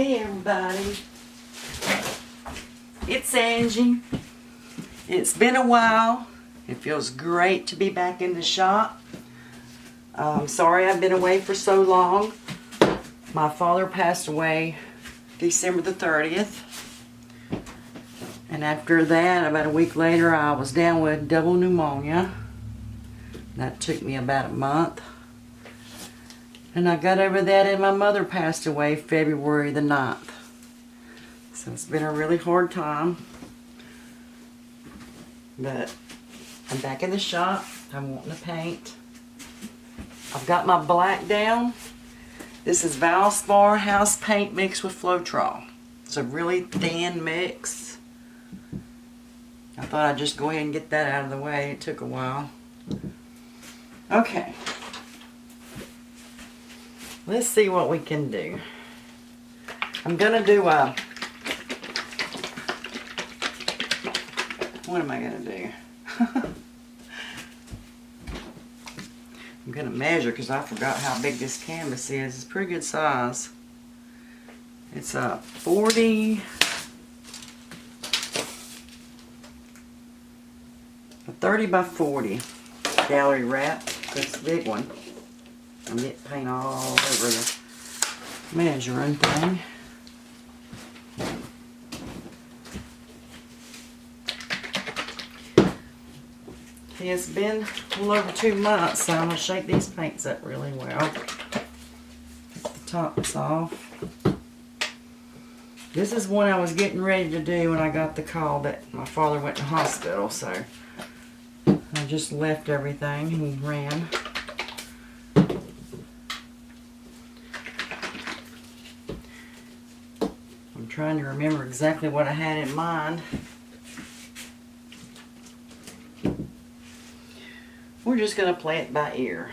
Hey everybody, it's Angie. It's been a while. It feels great to be back in the shop. Sorry I've been away for so long. My father passed away December the 30th. And after that, about a week later, I was down with double pneumonia. That took me about a month. And I got over that and my mother passed away February the 9th. So it's been a really hard time. But I'm back in the shop. I'm wanting to paint. I've got my black down. This is Valspar house paint mixed with Floetrol. It's a really thin mix. I thought I'd just go ahead and get that out of the way. It took a while. Okay. Let's see what we can do. I'm gonna do a, what am I gonna do? I'm gonna measure because I forgot how big this canvas is. It's pretty good size. It's a 30 by 40 gallery wrap. That's a big one. I'm getting paint all over the measuring thing. It's been a little over 2 months, so I'm going to shake these paints up really well. Get the tops off. This is one I was getting ready to do when I got the call that my father went to hospital, so I just left everything and ran. I'm trying to remember exactly what I had in mind. We're just going to play it by ear.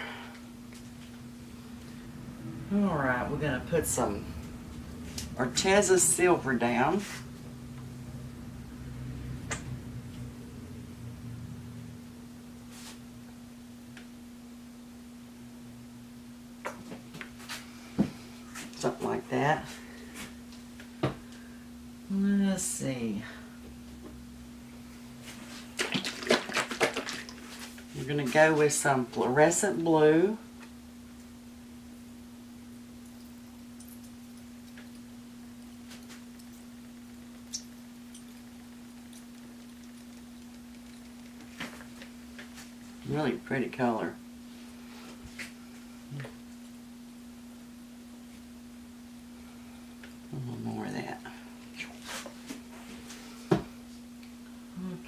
Alright, we're going to put some Arteza silver down. Something like that. Let's see. We're going to go with some fluorescent blue. Really pretty color. A little more of that.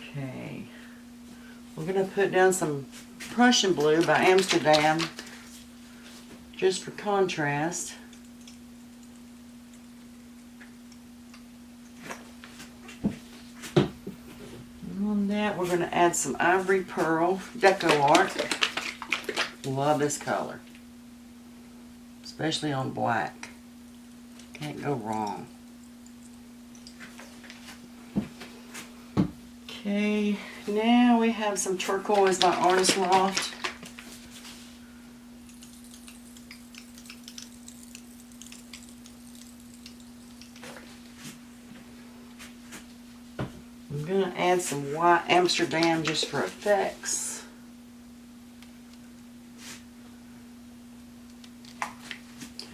Okay. We're going to put down some Prussian blue by Amsterdam just for contrast. And on that we're going to add some Ivory Pearl Deco Art. Love this color. Especially on black. Can't go wrong. Okay, now we have some Turquoise by Artist Loft. I'm going to add some white Amsterdam just for effects.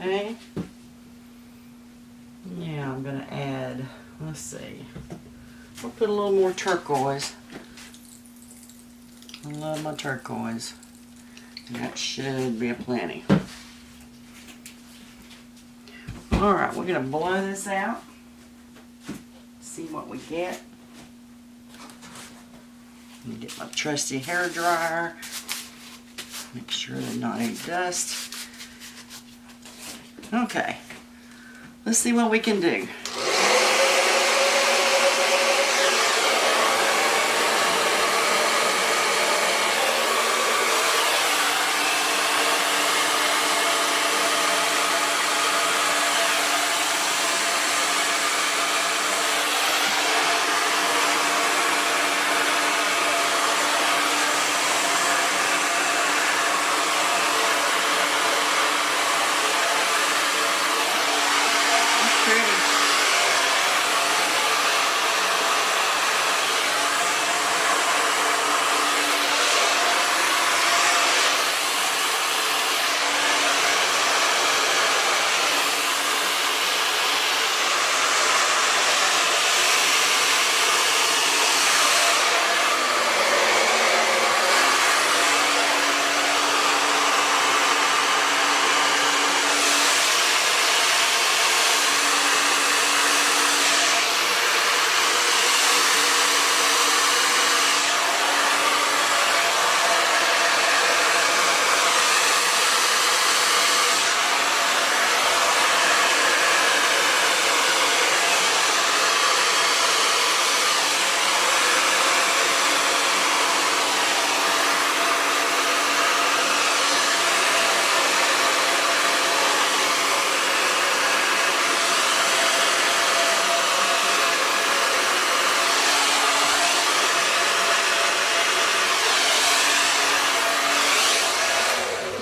Okay. Now I'm going to add, let's see. I'll put a little more turquoise. I love my turquoise. That should be a plenty. Alright, we're going to blow this out. See what we get. Let me get my trusty hair dryer. Make sure there's not any dust. Okay. Let's see what we can do. Pretty.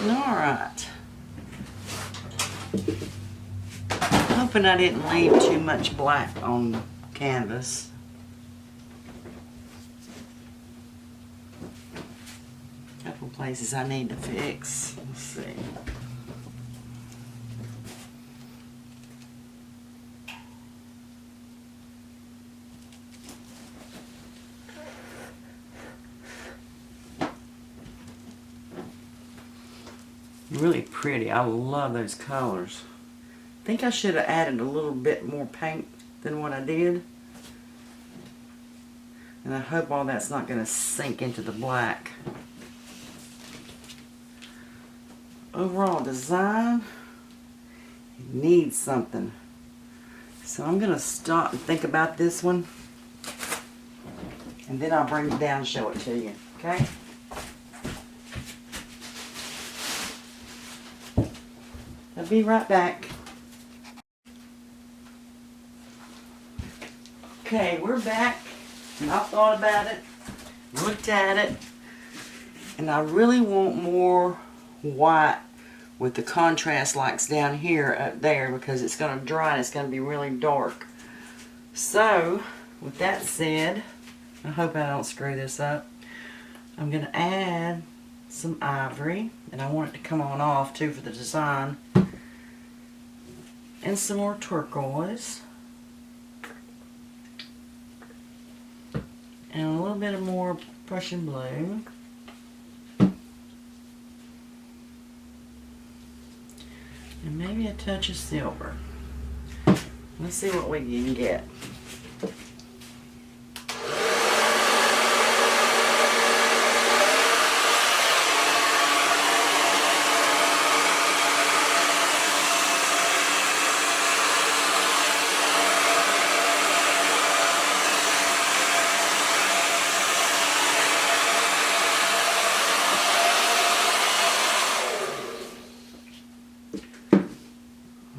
Alright. Hoping I didn't leave too much black on the canvas. A couple places I need to fix. Let's see. Really pretty. I love those colors. I think I should have added a little bit more paint than what I did. And I hope all that's not going to sink into the black. Overall design, it needs something. So I'm going to stop and think about this one. And then I'll bring it down and show it to you. Okay? I'll be right back. Okay, we're back, and I thought about it, looked at it, and I really want more white with the contrast lights down here, up there, because it's going to dry and it's going to be really dark. So, with that said, I hope I don't screw this up. I'm going to add some ivory, and I want it to come on off too for the design, and some more turquoise. And a little bit of more Prussian blue. And maybe a touch of silver. Let's see what we can get.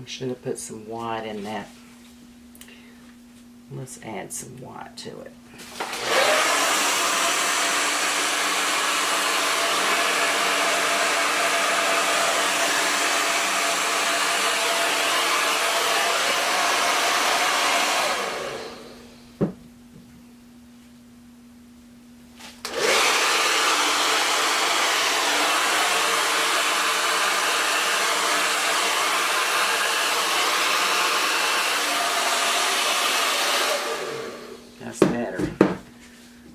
Should have put some white in that. Let's add some white to it. Better,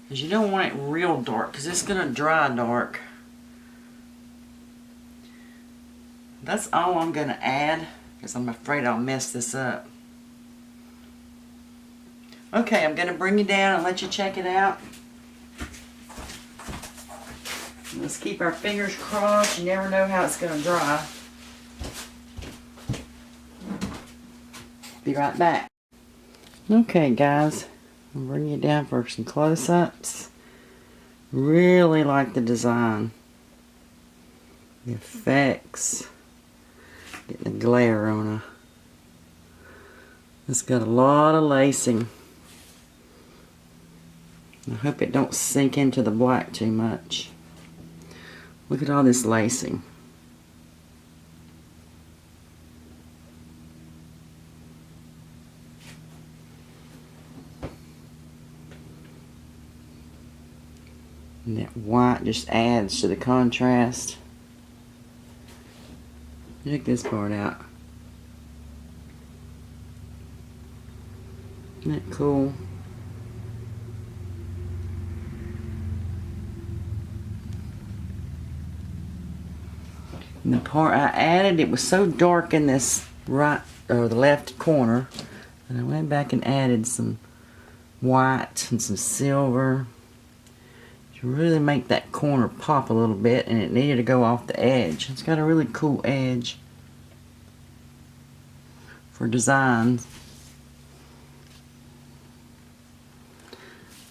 because you don't want it real dark, because it's going to dry dark. That's all I'm going to add, because I'm afraid I'll mess this up. Okay, I'm going to bring you down and let you check it out. Let's keep our fingers crossed. You never know how it's going to dry. Be right back. Okay, guys. I'll bring you down for some close-ups. Really like the design. The effects. Getting the glare on her. It's got a lot of lacing. I hope it don't sink into the black too much. Look at all this lacing. And that white just adds to the contrast. Check this part out. Isn't that cool? And the part I added, it was so dark in this right or the left corner, and I went back and added some white and some silver to really make that corner pop a little bit, and it needed to go off the edge. It's got a really cool edge for designs.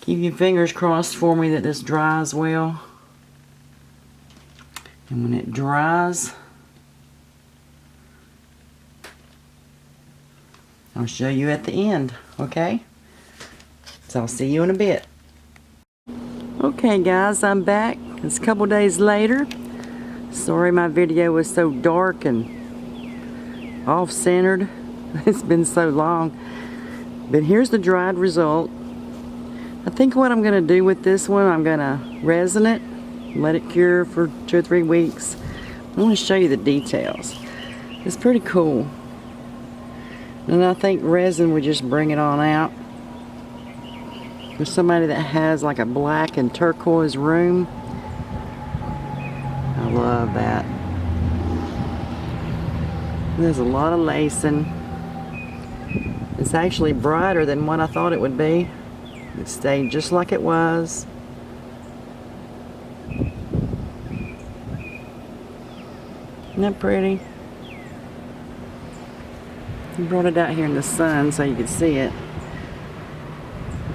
Keep your fingers crossed for me that this dries well. And when it dries, I'll show you at the end, okay? So I'll see you in a bit. Okay guys, I'm back. It's a couple days later. Sorry my video was so dark and off-centered. It's been so long. But here's the dried result. I think what I'm going to do with this one, I'm going to resin it, let it cure for 2 or 3 weeks. I want to show you the details. It's pretty cool. And I think resin would just bring it on out. For somebody that has like a black and turquoise room, I love that. There's a lot of lacing. It's actually brighter than what I thought it would be. It stayed just like it was. Isn't that pretty? I brought it out here in the sun so you could see it.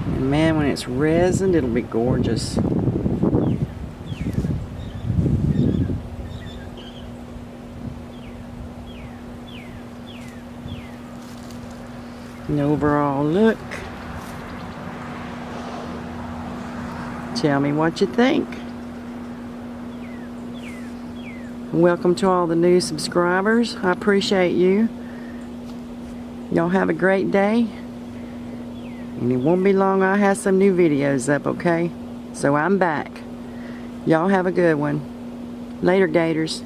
And man, when it's resined, it'll be gorgeous. An overall look. Tell me what you think. Welcome to all the new subscribers. I appreciate you. Y'all have a great day. And it won't be long, I'll have some new videos up, okay? So I'm back. Y'all have a good one. Later, Gators.